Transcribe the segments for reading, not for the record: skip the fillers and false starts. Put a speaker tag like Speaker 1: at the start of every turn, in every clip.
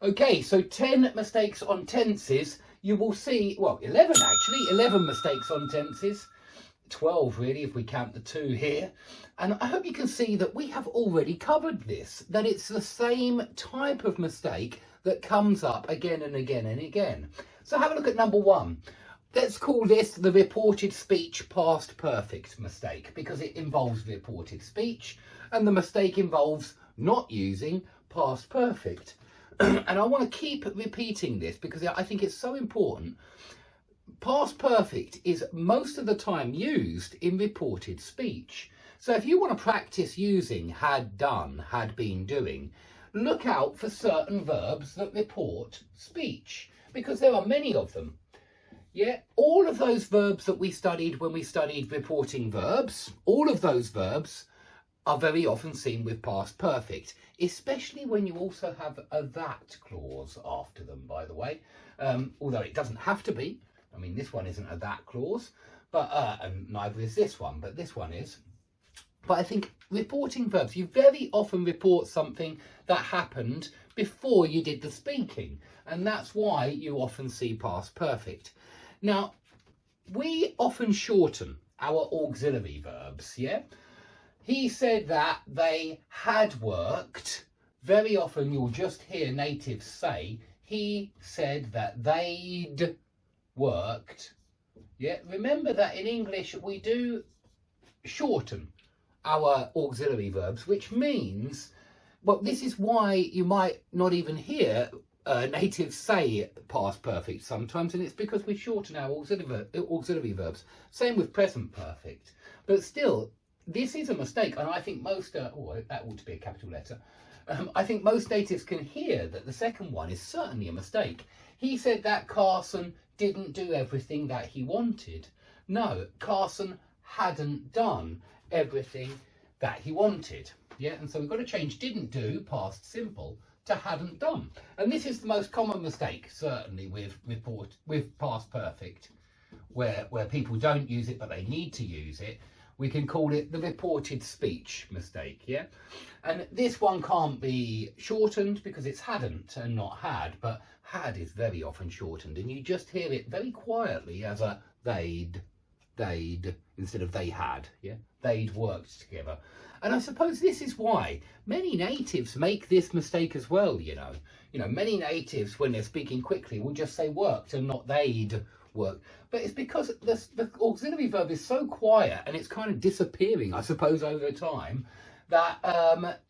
Speaker 1: Okay, so 10 mistakes on tenses. You will see, well, 11 actually, 11 mistakes on tenses. 12 really, if we count the 2 here. And I hope you can see that we have already covered this, that it's the same type of mistake that comes up again and again and again. So have a look at number 1. Let's call this the reported speech past perfect mistake, because it involves reported speech and the mistake involves not using past perfect. And I want to keep repeating this because I think it's so important. Past perfect is most of the time used in reported speech. So if you want to practice using had done, had been doing, look out for certain verbs that report speech, because there are many of them. Yeah, all of those verbs that we studied when we studied reporting verbs, all of those verbs are very often seen with past perfect, especially when you also have a that clause after them, by the way, although it doesn't have to be. I mean, this one isn't a that clause, but and neither is this one, but this one is. But I think reporting verbs, you very often report something that happened before you did the speaking, and that's why you often see past perfect. Now, we often shorten our auxiliary verbs, yeah? He said that they had worked. Very often you'll just hear natives say, he said that they'd worked. Yeah, remember that in English we do shorten our auxiliary verbs, which means, well, this is why you might not even hear natives say past perfect sometimes, and it's because we shorten our auxiliary verbs. Same with present perfect. But still, this is a mistake, and I think most, that ought to be a capital letter. I think most natives can hear that the second one is certainly a mistake. He said that Carson didn't do everything that he wanted. No, Carson hadn't done everything that he wanted. Yeah, and so we've got to change didn't do, past simple, to hadn't done. And this is the most common mistake, certainly, with past perfect, where people don't use it but they need to use it. We can call it the reported speech mistake, yeah? And this one can't be shortened because it's hadn't and not had, but had is very often shortened, and you just hear it very quietly as a they'd, instead of they had, yeah? They'd worked together. And I suppose this is why many natives make this mistake as well, you know. You know, many natives, when they're speaking quickly, will just say worked and not they'd work. But it's because the auxiliary verb is so quiet and it's kind of disappearing, I suppose, over time, that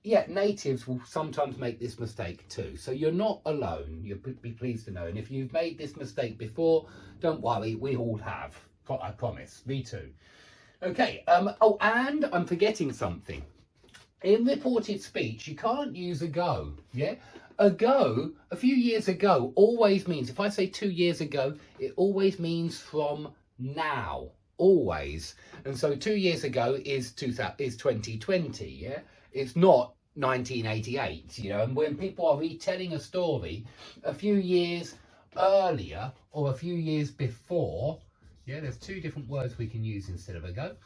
Speaker 1: yeah, natives will sometimes make this mistake too. So you're not alone, you'll be pleased to know. And if you've made this mistake before, don't worry, we all have, I promise, me too. Okay, oh, and I'm forgetting something. In reported speech, you can't use ago, yeah? Ago, a few years ago, always means, if I say 2 years ago, it always means from now, always. And so 2 years ago is 2020, yeah? It's not 1988, you know? And when people are retelling a story, a few years earlier or a few years before, yeah, there's 2 different words we can use instead of ago.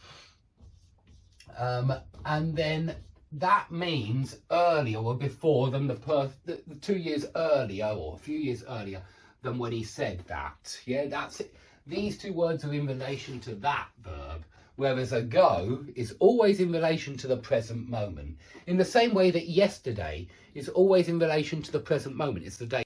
Speaker 1: And then that means earlier or before than the 2 years earlier or a few years earlier than when he said that. Yeah, that's it. These 2 words are in relation to that verb, whereas ago is always in relation to the present moment. In the same way that yesterday is always in relation to the present moment. It's the day